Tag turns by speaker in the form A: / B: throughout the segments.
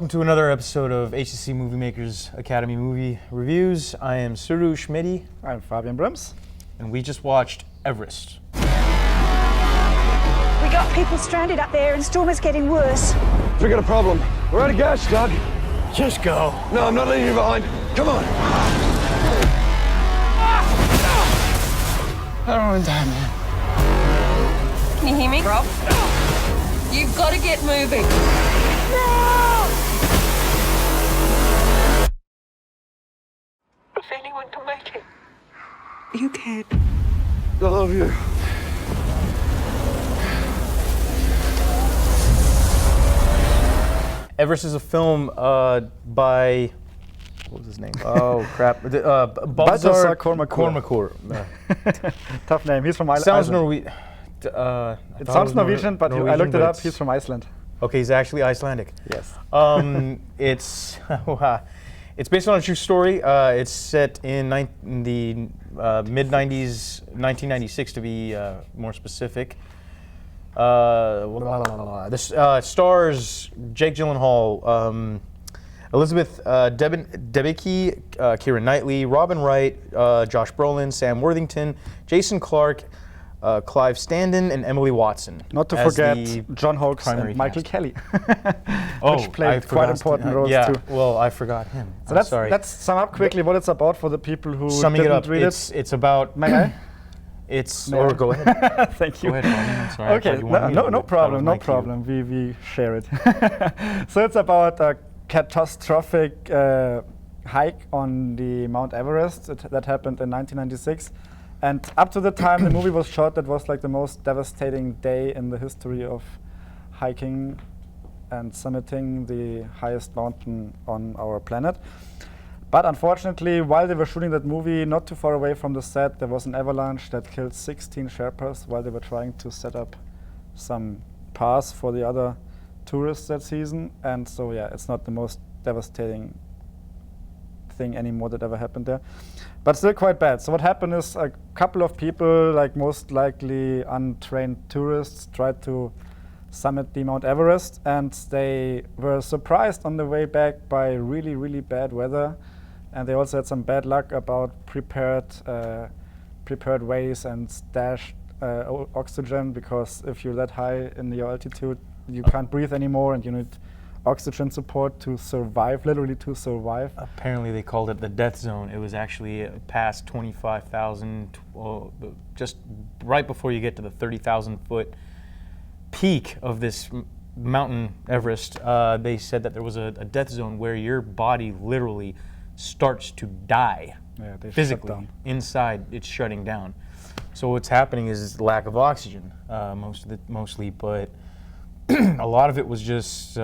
A: welcome to another episode of HCC MovieMakers Academy Movie Reviews. I am Soroosh, Mehdi.
B: I'm Fabian, Brims.
A: And we just watched Everest.
C: We got people stranded up there and storm is getting worse.
D: We got a problem. We're out of gas, Doug.
A: Just go.
D: No, I'm not leaving you behind. Come on.
B: I don't want to die, man.
E: Can you hear me, Rob? You've got to get moving. If anyone can make it, you can.
D: I love you.
A: Everest is a film by, what was his name? Oh, crap.
B: Balthazar
A: Kormákur.
B: Tough name. He's from Iceland.
A: Sounds Norwegian.
B: It sounds Norwegian, but I looked it up. He's from Iceland.
A: Okay, he's actually Icelandic.
B: Yes.
A: It's based on a true story. It's set in the mid-90s, 1996 to be more specific. This stars Jake Gyllenhaal, Elizabeth Debicki, Keira Knightley, Robin Wright, Josh Brolin, Sam Worthington, Jason Clarke, Clive Standen, and Emily Watson.
B: Not to forget John Hawkes and Michael Kelly, which played quite important roles too.
A: Well, I forgot him.
B: So let's sum up quickly what it's about for the people who didn't read it.
A: It's about.
B: May I?
A: Or go ahead.
B: Thank you.
A: Go ahead, I'm sorry.
B: Okay, no problem. We share it. So it's about a catastrophic hike on the Mount Everest that happened in 1996. And up to the time the movie was shot, that was like the most devastating day in the history of hiking and summiting the highest mountain on our planet. But unfortunately, while they were shooting that movie, not too far away from the set, there was an avalanche that killed 16 Sherpas while they were trying to set up some paths for the other tourists that season. And so, yeah, it's not the most devastating thing anymore that ever happened there, but still quite bad. So what happened is a couple of people, like most likely untrained tourists, tried to summit the Mount Everest, and they were surprised on the way back by really, really bad weather. And they also had some bad luck about prepared ways and stashed oxygen, because if you're that high in your altitude, you can't breathe anymore, and you need oxygen support to survive, literally to survive.
A: Apparently they called it the death zone. It was actually past 25,000, just right before you get to the 30,000 foot peak of this mountain, Everest. They said that there was a death zone where your body literally starts to die.
B: Yeah, they
A: physically.
B: shut down.
A: Inside, it's shutting down. So what's happening is lack of oxygen, mostly, but a lot of it was just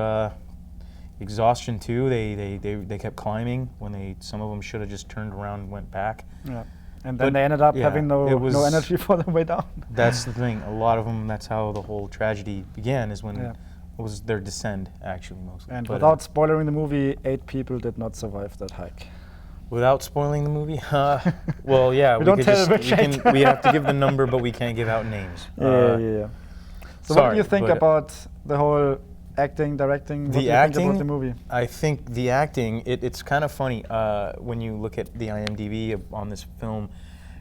A: exhaustion too. They kept climbing when some of them should have just turned around and went back.
B: Yeah, and then they ended up having no energy for the way down.
A: That's the thing. A lot of them. That's how the whole tragedy began. Is when it was their descent, actually, mostly.
B: And without spoiling the movie, 8 people did not survive that hike.
A: Without spoiling the movie? Well, yeah.
B: we don't tell which
A: we have to give the number, but we can't give out names.
B: Yeah. So what do you think about the whole acting, directing? What do you think about the movie?
A: I think the acting, it's kind of funny when you look at the IMDb on this film.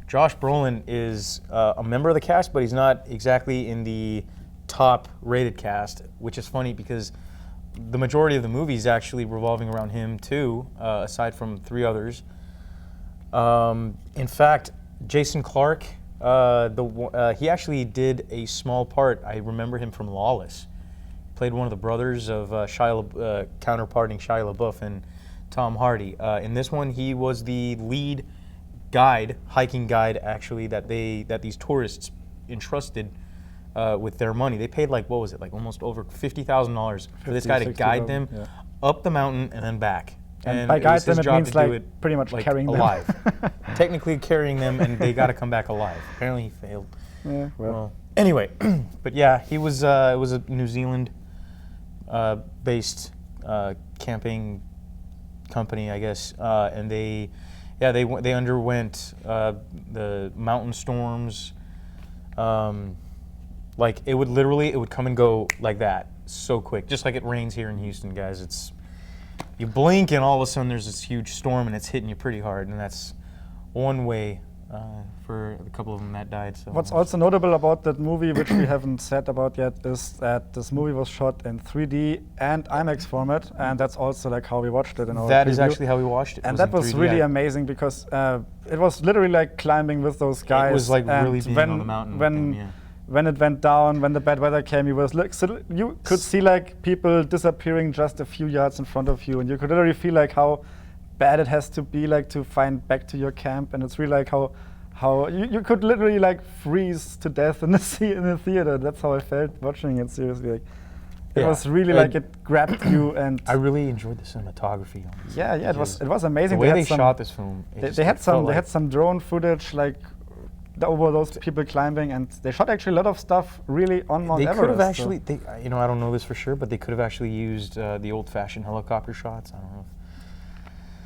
A: Josh Brolin is a member of the cast, but he's not exactly in the top rated cast, which is funny because the majority of the movie is actually revolving around him too, aside from 3 others. In fact, Jason Clarke, he actually did a small part. I remember him from Lawless. Played one of the brothers of counterparting Shia LaBeouf and Tom Hardy. In this one, he was the lead guide, hiking guide, actually, that these tourists entrusted with their money. They paid almost over $50,000 for this guy to guide them up the mountain and then back.
B: And by guide them, it means pretty much carrying them
A: alive. Technically carrying them, and they got to come back alive. Apparently, he failed.
B: Yeah, well.
A: Anyway, but yeah, it was a New Zealand based camping company, I guess, and they underwent the mountain storms. It would come and go like that so quick, just like it rains here in Houston, guys. you blink and all of a sudden there's this huge storm and it's hitting you pretty hard, and that's one way for a couple of them that died. So
B: What's also notable about that movie, which we haven't said about yet, is that this movie was shot in 3D and IMAX format, and that's also like how we watched it in our
A: that is
B: preview.
A: actually how we watched it.
B: And
A: was
B: that
A: in
B: was
A: 3D.
B: really amazing because it was literally like climbing with those guys.
A: It was like
B: and
A: really being
B: when,
A: on the mountain.
B: When it went down, when the bad weather came, you could see like people disappearing just a few yards in front of you, and you could literally feel like how bad it has to be like to find back to your camp, and it's really like how you could literally like freeze to death in the theater. That's how I felt watching it. Seriously, like, it was really like it grabbed you, and
A: I really enjoyed the cinematography on this.
B: yeah, it was amazing.
A: The way they
B: had
A: shot this film.
B: They had some drone footage like over those people climbing, and they shot actually a lot of stuff really on Mount Everest.
A: They could have actually, I don't know this for sure, but they could have actually used the old-fashioned helicopter shots. I don't know.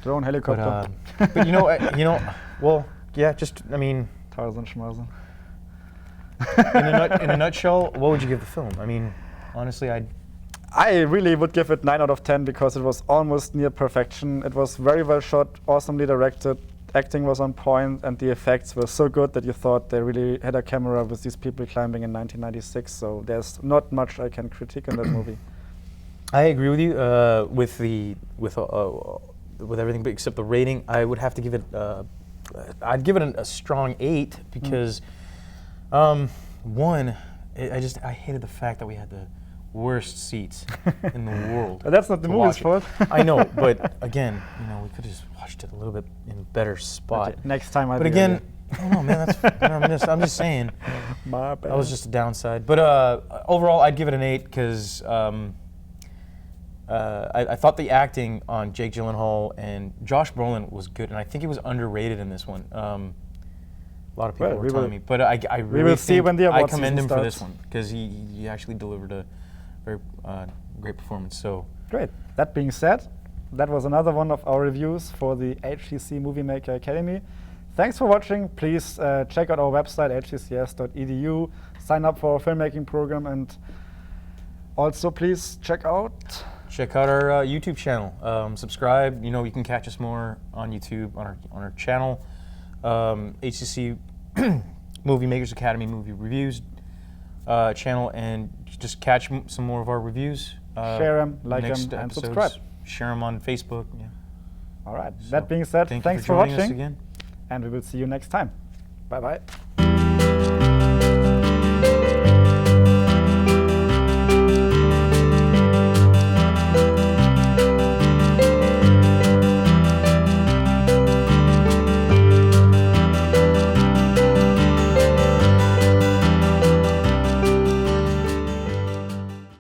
B: Drone helicopter.
A: But well, yeah,
B: Tausend Schmausen.
A: in a nutshell, what would you give the film? I mean, honestly,
B: I really would give it 9 out of 10 because it was almost near perfection. It was very well shot, awesomely directed. Acting was on point, and the effects were so good that you thought they really had a camera with these people climbing in 1996. So there's not much I can critique in that movie.
A: I agree with you with everything, but except the rating. I would have to give it. I'd give it a strong 8 because, one, I hated the fact that we had the worst seats in the world.
B: That's not the movie's fault.
A: I know, but again, we could have just watched it a little bit in a better spot.
B: Next time,
A: But again, I don't know, man. I'm just saying.
B: My bad.
A: That was just a downside. But overall, I'd give it an 8 because I thought the acting on Jake Gyllenhaal and Josh Brolin was good, and I think he was underrated in this one. A lot of people were telling me, but I really think I commend him for this one because he actually delivered a very great performance. So
B: great. That being said, that was another one of our reviews for the HCC MovieMaker Academy. Thanks for watching. Please check out our website, hccs.edu. Sign up for our filmmaking program, and also please check out
A: our YouTube channel. Subscribe. You can catch us more on YouTube on our channel. HCC MovieMakers Academy movie reviews channel, and just catch some more of our reviews.
B: Share them, like them, and subscribe.
A: Share them on Facebook. Yeah.
B: All right.
A: So
B: that being said, thanks for
A: joining
B: watching,
A: us again.
B: and we will see you next time. Bye-bye.